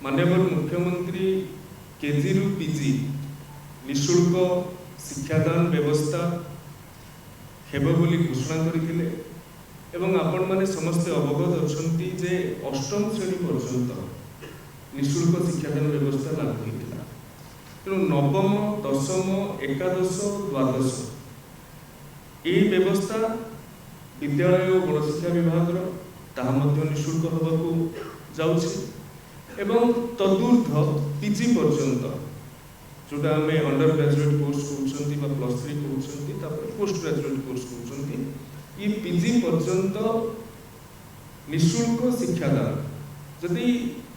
माननीय मुख्यमंत्री केजी रु पीजी निःशुल्क शिक्षादान व्यवस्था हेबो बोली घोषणा करथिले एवं आपण माने समस्त अवगत अछंती जे अष्टम श्रेणी पर्यंत निःशुल्क शिक्षादान व्यवस्था लागू होइतिला। तेणु नवम दशम एकादश द्वादश ये व्यवस्था विद्यालय और गणशिक्षा विभाग ताहा मध्य निःशुल्क होबाकू जाउछि एवं तदूर्ध पीजी पर्यंत जोटा आम अंडर ग्रेजुएट कोर्स कहते प्लस 3 कहते पोस्ट ग्रेजुएट कोर्स कहते ये पीजी पर्यंत निःशुल्क शिक्षादान जदि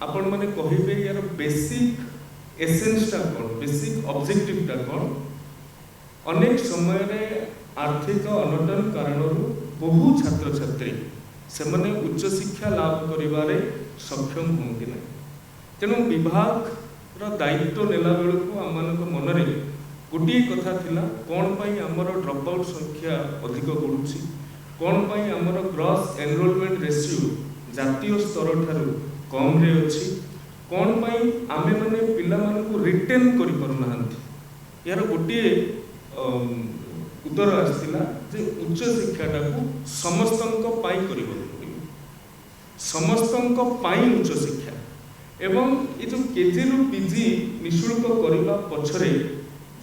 आपण माने कहिबे यार बेसिक एसेंसटा कौन बेसिक ऑब्जेक्टिवटा कौन अनेक समय रे आर्थिक अनटन कारण बहु छात्र छात्री से माने उच्च शिक्षा लाभ करिवारे सक्षम होंगे ना। तेणु विभाग दायित्व नेला बेलू आम मनरे गोटे कथा थिला कौन पाई आमर ड्रॉप आउट संख्या अधिक बढ़ुची कौन पाई आमर ग्रॉस एनरोलमेंट रेशियो जातीय स्तर ठारू कम रे अछि कौन पाई आमे माने पिला मानकु रिटेन करि परनाहंती यार गोटे उत्तर आस्तिला जे उच्च शिक्षाटा को समस्तंक पाई करिबो समस्तंक पाई उच्च शिक्षा एवं ये जो केजी रु पीजी निःशुल्क करने पछरे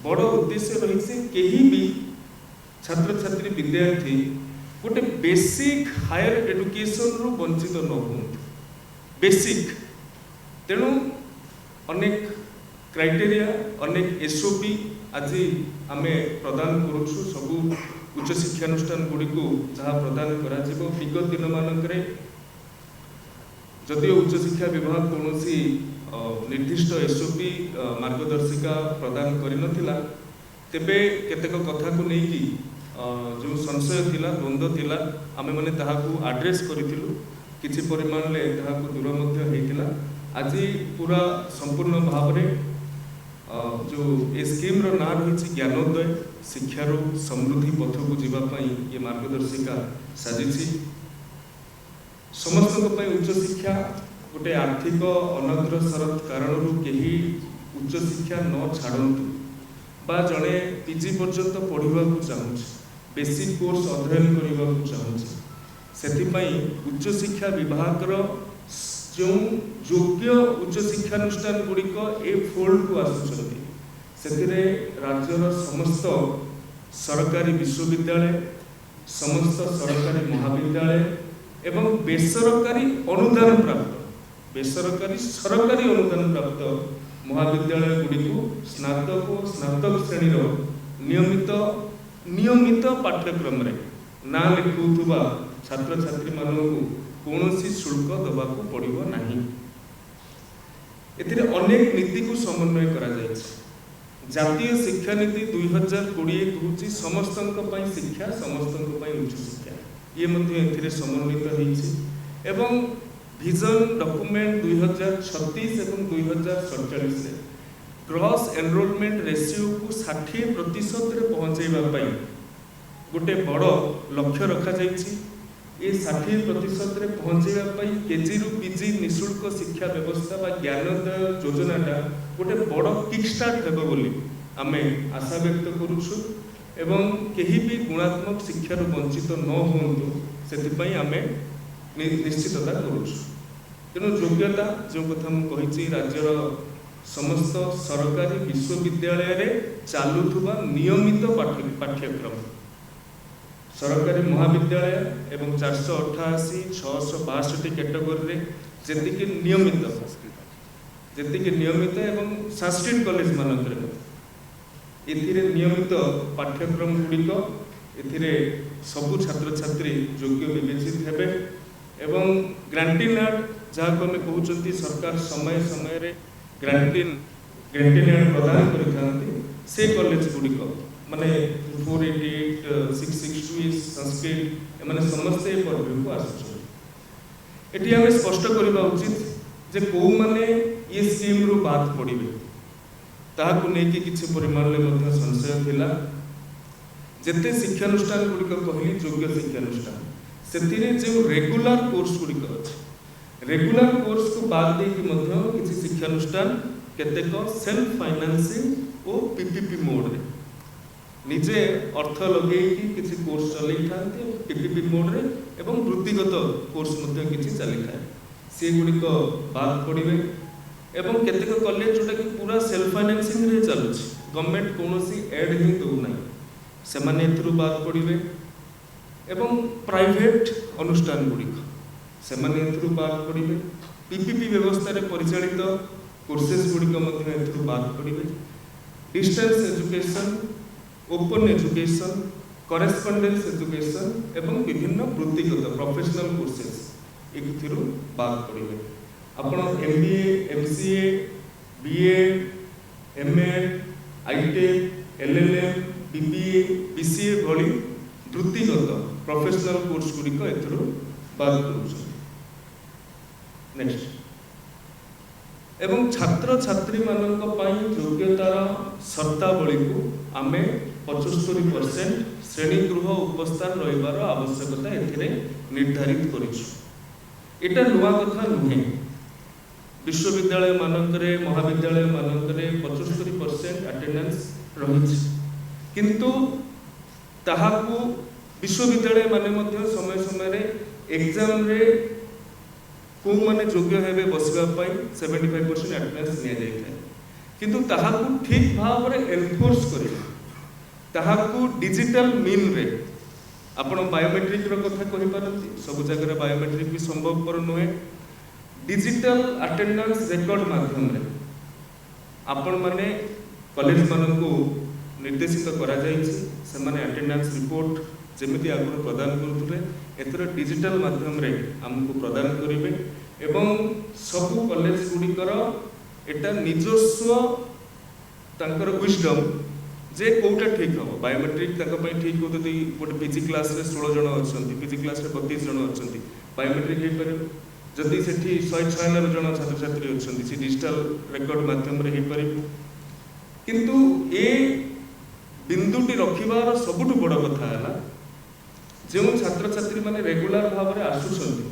बड़ उद्देश्य रही कहीं भी छात्र छात्री विद्यार्थी गोटे बेसिक हायर एडुकेशन रु वंचित न हो बेसिक। तेणु अनेक क्राइटेरिया अनेक एसओपी आज आम प्रदान करुछु सबू उच्च शिक्षानुष्ठान गुड़ी को जहाँ प्रदान करा जिवो विगत दिन मानकरे जदिओ उच्च शिक्षा विभाग कौन निर्दिष्ट एसओपी मार्गदर्शिका प्रदान करनथिला तेबे केतेक कथा को लेकिन जो संशय थिला द्वंद्व थिला आमे माने ताहाकू आड्रेस करिथिलु किछि परिमाण ले ताहाकू दूर मध्य हेतिला। आज पूरा संपूर्ण भाव रे जो ए स्कीम रो ना रही ज्ञानोदय शिक्षार समृद्धि पथ को जीवा पई ये मार्गदर्शिका साजिछि। समस्त उच्च शिक्षा गोटे आर्थिक अनग्रसर कारण कहीं उच्च शिक्षा न छाड़तु बा जड़े पीजी पर्यंत पढ़ा चाहूँ बेसिक कोर्स अध्ययन करने चाहूँ से उच्च शिक्षा विभाग जो योग्य उच्च शिक्षानुष्ठान गुड़िक ए फोल्ड को आसुँच से राज्यर समस्त सरकारी विश्वविद्यालय समस्त सरकारी महाविद्यालय एवं बेसरकारी अनुदान प्राप्त बेसरकारी सरकारी अनुदान प्राप्त महाविद्यालय गुड़ी को स्नातक और स्नातक श्रेणी नियमित पाठ्यक्रम रे ना लिखुवा छात्र छात्री मानक कौन शुल्क दबा को पड़ो नहीं। एथिरे अनेक नीति को समन्वय करा जायछि। जातीय शिक्षा नीति 2020 कहूँ समस्तंक पई शिक्षा समस्तंक पई उच्च शिक्षा ये मध्य एथिरे समन्वित होइछि एवं विजन डॉक्यूमेंट 2036 एवं 2047 रे ग्रॉस एनरोलमेंट रेशियो को 60% रे पहुंचैबा पई गोटे बड़ लक्ष्य रखा जाइछि। ये 60% रे पहुंचैबा पई केजी रु पीजी निःशुल्क शिक्षा व्यवस्था बा ज्ञानोदय योजनाटा गोटे बड़ किक स्टार्ट हेबो बोली आमे आशा व्यक्त करूछु एवं कहीं भी गुणात्मक शिक्षार वंचित न होंतु से आम निश्चितता करुछु। तेणु योग्यता जो कथा मुझे राज्यर समस्त सरकारी विश्वविद्यालय रे चालुथुबा नियमित पाठ्यक्रम सरकारी महाविद्यालय एवं 488 662 कैटेगोरी जेतिके नियमित एवं संस्कृत कॉलेज मानक एथिरे नियमित पाठ्यक्रम गुड़िक एथिरे सबु छात्र छात्री योग्य विवेचित हेबे एवं ग्रांटिन एड जहाँ को कहते सरकार समय समय रे ग्रांटिन एड प्रदान करथांती से कॉलेज गुड़िक माने 488 662 संस्कृत एमाने समस्त पर्व को आसुछन। एटी आमे स्पष्ट करबा उचित जे को माने ये स्कीम रु बात पड़िबे ताहाकु नेकी किछि परिमाण ले मध्य संशय थिला। जेते शिक्षानुष्ठान गुड़िक कहली योग्य शिक्षानुष्ठान से जो रेगुलर कोर्स गुड़िक अच्छे रेगुलर कोर्स को बाद देकी मध्य किसी शिक्षानुष्ठान केतेक सेल्फ फाइनेंसिंग और पीपीपी मोड रे निजे अर्थ लगे किसी कोर्स चलई थांती पीपीपी मोड रे एवं वृत्तिगत कोर्स मध्य किसी चली थाए से गुड़िक बाद पड़े एवं केतेक कॉलेज जोटा कि पूरा सेल्फ फाइनेंसिंग रे चलुछि गवर्नमेंट कोनोसी एड ही दउ नै से माने एथरु बाद पड़े एवं प्राइवेट अनुष्ठान गुड़िक से माने एथरु बाद पड़े पीपीपी व्यवस्था रे परिचालित कोर्सेस गुड़िक मध्य एथरु बाद पड़े distance education open education correspondence education एवं विभिन्न वृत्तिगत प्रोफेशनल कोर्सेस एथरु बाद पड़े आपण एमबीए एमसीए बीए एमए आईटेक एलएलएम बीबीए बीसीए भली वृत्तिगत प्रोफेशनल कोर्स गुड़िक एथरु बाद करूछन नेक्स्ट एवं छात्र छात्री मानक पई योग्यतार शर्तावली को आमे 75% श्रेणी गृह उपस्थान रहिबार आवश्यकता एथिरे निर्धारित करिछु एटा नुआ कथा नुहे विश्वविद्यालय मानकरे महाविद्यालय मानकरे 75% अटेंडेंस रहिछि किंतु ताहाकू विश्वविद्यालय माने मध्य समय समय रे एग्जाम रे को माने योग्य हेबे बसिबा पई 75% अटेंडेंस निया जाय थाए किंतु ताहाकू ठीक भाव रे एनफोर्स करि ताहाकू डिजिटल मीन रे आपण बायोमेट्रिक रो कथा कहि पारंती सब जगह रे बायोमेट्रिक भी संभवपर नुहे डिजिटल अटेंडेंस रिकॉर्ड माध्यम रे आपण माने कॉलेज मानन को निर्देशित करा जायछि से माने अटेंडेंस रिपोर्ट जेमिति आगु प्रदान करथुले एतर डिजिटल माध्यम रे हमको प्रदान करिवे एवं सब कॉलेज गुडिकर एटा निजस्व तांकर विजडम जे कोटा ठीक हो बायोमेट्रिक तांका पई ठीक हो तदी गोटे पीजी क्लास रे 16 जण अछंती पीजी क्लास रे 32 जण अछंती बायोमेट्रिक हे पर जदि सेठी 196 जण छात्र छात्री अछंती से डिजिटल रिकॉर्ड माध्यम रे हे पर किंतु ए बिंदुटी रखिबार सबुठु बड़ कथा हला जो छात्र छात्री माने रेगुलर भाव रे आसुछंती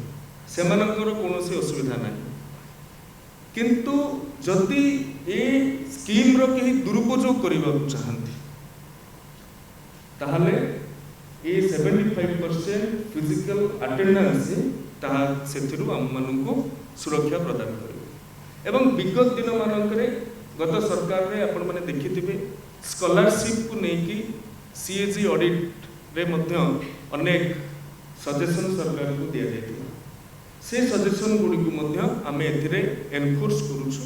सेमानकर कोनोसी असुविधा नाही किंतु जदि ए स्कीम रो केही दुरुपयोग करबा चाहंती ताहले ए 75% फिजिकल अटेंडेंस ताहा सेथिरु हम माननको सुरक्षा प्रदान करिवे एवं विगत दिन मानकरे गत सरकार रे आपण माने देखिथिबे स्कॉलरशिप को नेकी सीएजी ऑडिट रे मध्य अनेक सजेशन सरकार को दिया जायतिबा से सजेशन गुडी को मध्य आमे एथिरे एनफोर्स करूछु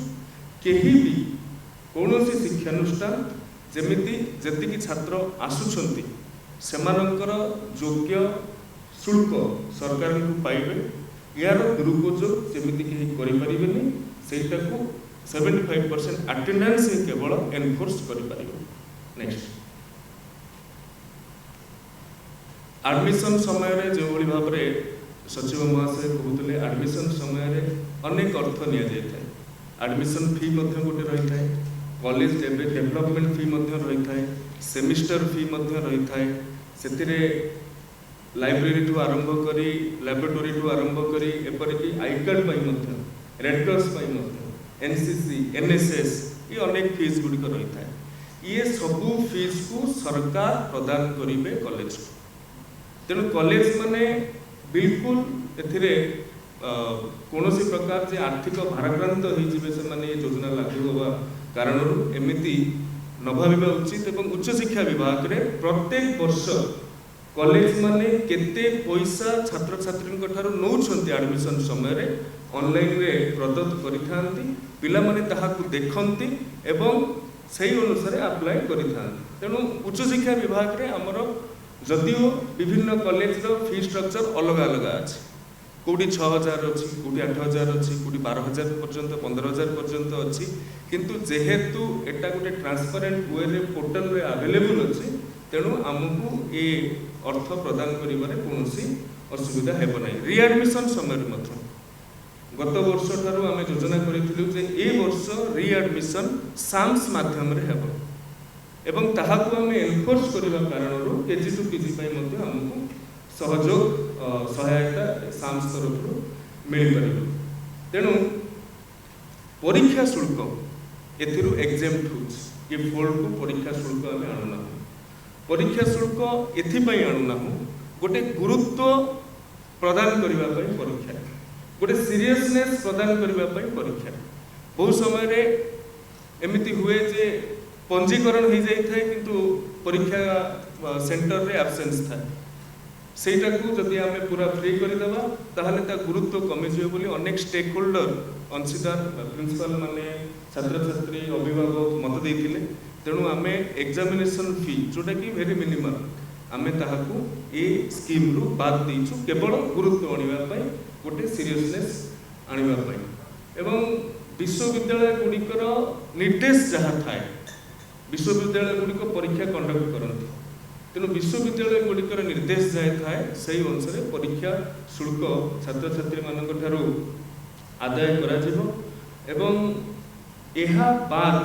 केही भी कोनोसी शिक्षानुष्ठान जेमिति जेतिकी छात्र आसुछंती सेमानकर योग्य शुल्क सरकार को पाइबे यार दुरुपयोग जेमिति केही करि परिबेनी सेटा को 75% अटेंडेंस केवल एनफोर्स करि परिबे नेक्स्ट एडमिशन समय रे जो भली भाव रे सचिव महाशय कहउतले एडमिशन समय रे अनेक अर्थ निया जाय थाए एडमिशन फी मध्य गोटे रही थाए कॉलेज डेवलपमेंट फी मध्य रही थाए सेमिस्टर फी मध्य रही थाए सेतिरे लाइब्रेरी टू आरंभ करी लैबोरेटरी टू आरंभ करी एपरिकी आई कार्ड पाई मध्य रेड क्रॉस पाई मध्य एनसीसी एनएसएस ये अनेक फीस गुडी को रही थाए ये सब फीस को सरकार प्रदान करिवे कॉलेज को तेणु कॉलेज माने बिल्कुल एथिरे कोनोसी प्रकार जे आर्थिक भाराक्रांत होई जिवे से माने ये योजना लागू होबा कारण एमिति न भाबिबा उचित एवं उच्च शिक्षा विभाग रे प्रत्येक वर्ष कॉलेज माने केते पैसा छात्र छात्री ठारू नौछंती एडमिशन समय रे ऑनलाइन रे प्रदत्त करिथांती पिला माने ताहा को देखंती एवं सही अनुसार अप्लाई करिथांती तेणु उच्च शिक्षा विभाग रे हमर जदिओ विभिन्न कॉलेज रो फी स्ट्रक्चर अलग अलग अछि कोडी 6000 अछि कोडी 8000 अछि कोडी 12000 पर्यंत 15000 पर्यंत अछि किंतु जेहेतु एटा गोटे ट्रांसपेरेंट वे रे पोर्टल रे अवेलेबल अछि तेणु हमकु ए अर्थ प्रदान करिबारे कोनोसी असुविधा हेबो नै रीएडमिशन समय रे मात्र गत वर्ष ठारू आमे योजना करिथिलु जे ए वर्ष रीएडमिशन साम्स माध्यम रे हेबो एवं ताहाकु आमे एनफोर्स करिबा कारणरो केजी टू पीजी पई मध्ये हमकु सहयोग सहायता साम्स तरफरु मिल परिबो तेणु परीक्षा शुल्क एथिरु एग्जाम्प्ट होउछ कि फोल्ड को परीक्षा शुल्क आमे आनुना। परीक्षा शुल्क एथिपाई आनुना गोटे गुरुत्व प्रदान करबा पई परीक्षा, गोटे सीरियसनेस प्रदान करबा पई परीक्षा। बहुत समय रे एमिति हुए जे पंजीकरण हो जाई थाए किंतु परीक्षा सेंटर रे एब्सेंस था, सेटा को जदि आमे पूरा फ्री कर देबा ताहले ता गुरुत्व कमी जियो बोली अनेक स्टेक होल्डर अंशीदार प्रिंसिपल माने छात्र छात्री अभिभावक मत देथिले। तेणु आमे एग्जामिनेशन फी जोटा कि वेरी मिनिमम आमे ताहाकू ए स्कीम रु बाद देइछु केवल गुरुत्व आनिबा पई गोटे सीरियसनेस आनिबा पई। एवं विश्वविद्यालय गुड़िकर निर्देश जहाँ थाए विश्वविद्यालय गुड़िक परीक्षा कंडक्ट करती, तेणु विश्वविद्यालय गुड़िकर निर्देश जाए थाए से अनुसार परीक्षा शुल्क छात्र छात्री मानक ठारू आदाय करा जिवो। एवं एहा बाद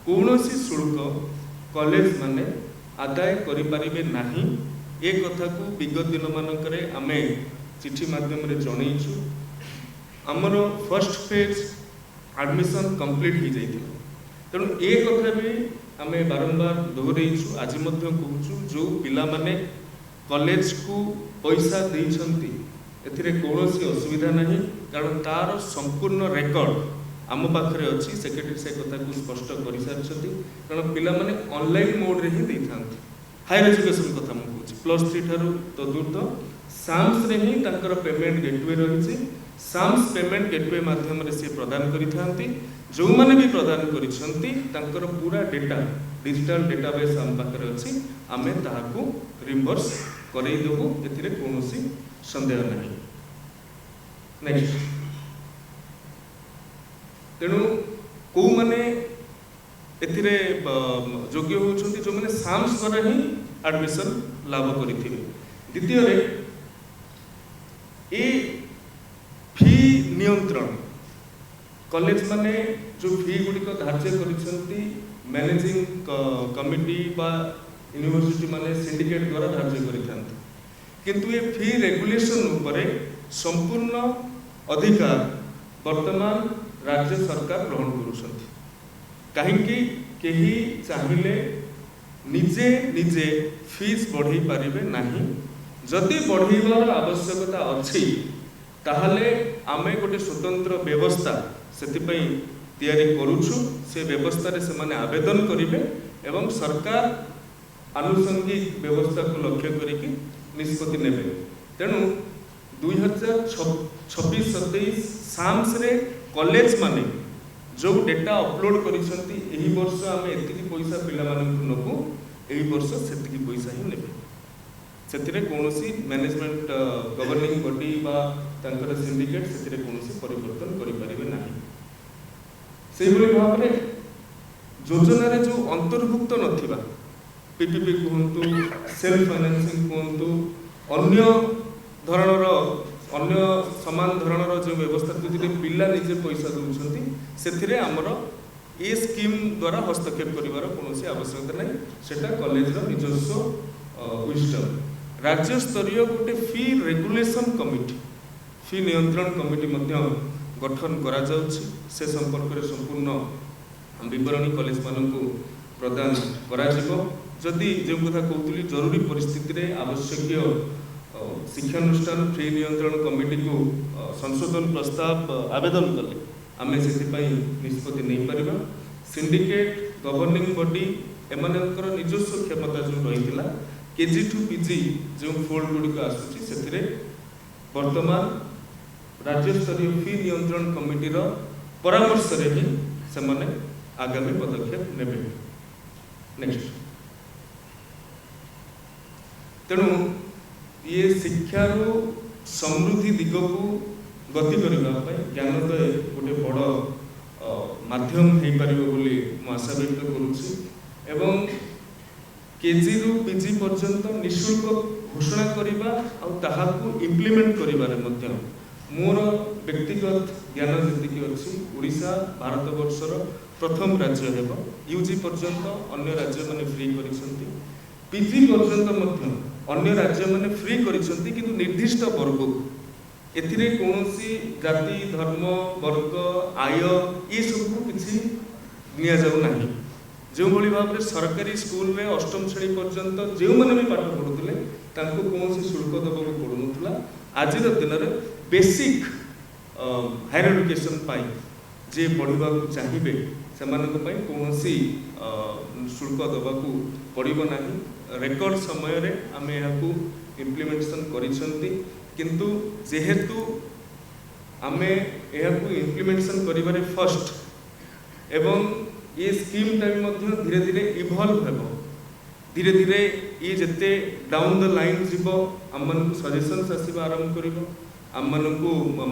कौनसी शुल्क कॉलेज माने आदाय करि परिबे नाही, ए कथा को विगत दिन मानकरे आमे चिठी माध्यम रे जणैछु। आमर फर्स्ट फेज एडमिशन कंप्लीट हो जाइथिला, तेणु ए कथा भी आमे बारंबार दोहरेइछु, आज मध्य कहूछु जो पिला माने कॉलेज को पैसा देइछंती एथिरे कोनोसी असुविधा नहीं, कारण तार संपूर्ण रेकॉर्ड आम पाखरे अछि। सेक्रेटरी से कथा को स्पष्ट करि सारछंती, कारण पिला माने ऑनलाइन मोड रे ही देइथांती। हायर एजुकेशन कथा म कहूछि +3 ठारू तो दूर तो साम्स रे ही तांकर पेमेंट गेटवे रहिछि। साम्स पेमेंट गेटवे माध्यम रे से प्रदान करिथांती। जो माने भी प्रदान करिसंती तांकर पूरा डेटा डिजिटल डेटाबेस आम पाखरे अछि, आमे ताहाकू रिम्बर्स करई देबु, एथिरे कोनोसी संदेह नहीं। नेक्स्ट, तेणु को माने एथिरे योग्य होउछंती जो माने साम्स द्वारा ही एडमिशन लाभ करिथिबे। द्वितीय रे ए फी नियंत्रण कॉलेज माने जो फी गुड़िक धार्य करिसंती मैनेजिंग कमिटी बा यूनिवर्सिटी माने सिंडिकेट द्वारा धार्य करिथांती, किंतु ये फी रेगुलेशन उपरे संपूर्ण अधिकार वर्तमान राज्य सरकार ग्रहण करुछंती। काहेकि केही चाहिले निजे निजे फीस बढ़ाई पारिबे नाही, जदि बढ़ाइबार आवश्यकता अछि ताहले आमे गोटे स्वतंत्र व्यवस्था सेतिपई तैयारी करूछु। से व्यवस्था रे सेमाने आवेदन करिवे एवं सरकार आनुषंगिक व्यवस्था को लक्ष्य करिकि निष्पत्ति नेबे। तेणु 2026-27 साम्स रे कॉलेज माने जो डेटा अपलोड करिसंती एही वर्ष आमे एतिकी पैसा पिला मानकु नकु, एही वर्ष सेतिकी पैसा ही नेबे। सेतिरे कोनोसी मैनेजमेंट गवर्निंग बॉडी बा तांकर सिंडिकेट सेतिरे कोनोसी परिवर्तन करि परिबे नाही। से भली भाबरे योजना रे जो अंतर्भुक्त नथिबा पीपीपी कहंतु सेल्फ फाइनेंसिंग कहंतु अन्य धरणर अन्य समान धरणर जो व्यवस्था जो पिला निजे पैसा दउछंती सेथिरे हमर ए स्कीम द्वारा हस्तक्षेप करिवार कोनोसी आवश्यकता नाही। सेटा कॉलेज रो निजस्व विस्डम। राज्य स्तरीय गोटे फी रेगुलेशन कमिटी फी नियंत्रण कमिटी मध्य गठन करा जाउछि। से संपर्क रे संपूर्ण विवरणी कॉलेज मानकु प्रदान करा जिवो। जदि जो कथा कहउतली जरूरी परिस्थिति रे आवश्यकीय शिक्षानुष्ठान फी नियंत्रण कमिटी को संशोधन प्रस्ताव आवेदन कले आमे सेतिपई निष्पत्ति नै परिबा। सिंडिकेट गवर्निंग बॉडी एमानकर निजस्व क्षमता जो रहितला केजी टू पीजी जो फोल्ड गुड़िक आसुची सेथिरे वर्तमान राज्य स्तरीय फी नियंत्रण कमिटी रो परामर्श रे ही सेमाने आगामी पदक्षेप नेबे। नेक्स्ट, तेणु ये शिक्षारू समृद्धि दिग को गति करने ज्ञानोदय गोटे बड़ माध्यम हो पार बोली आशा व्यक्त करुच्ची। एवं केजी रु पीजी पर्यंत निःशुल्क घोषणा करने और इम्प्लीमेंट करिबारे मध्य मोर व्यक्तिगत ज्ञान जी अच्छी ओडिशा भारत वर्षर प्रथम राज्य हेब। यूजी पर्यंत अन्य राज्य माने फ्री करिसंती, पीजी पर्यंत मध्य अन्य राज्य माने फ्री करिसंती, किंतु निर्दिष्ट वर्ग एथिरे कौनसी जाति धर्म वर्ग आय ये सब किसी निया जाऊ नाही। जो भली भाव में सरकारी स्कूल में अष्टम श्रेणी पर्यंत जो मैंने भी पाठ पढ़ुते कौन शुल्क देवाक पड़ूला। आज दिन में बेसिक हायर एजुकेशन पाई जे पढ़ा चाहिए से कौन शुल्क देवाक पड़ो ना। रेकर्ड समय रे आम यहाँ इम्प्लीमेंटेशन करिसेंती किंतु जेहेतु आम यहाँ इम्प्लीमेंटेशन करिबारे फर्स्ट एवं ये स्कीम टाइम धीरे धीरे इवॉल्व हेबो। धीरे धीरे ये जिते डाउन द लाइन जीव आम सजेशंस आसवा आरंभ कर आम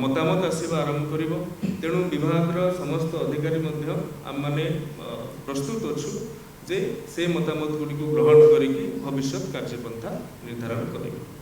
मतामत आसवा आरंभ कर। तेणु विभाग समस्त अधिकारी आम माने प्रस्तुत अच्छु जे से मतामत गुड़ी को ग्रहण करिक भविष्य कार्यपंथा निर्धारण करेंगे।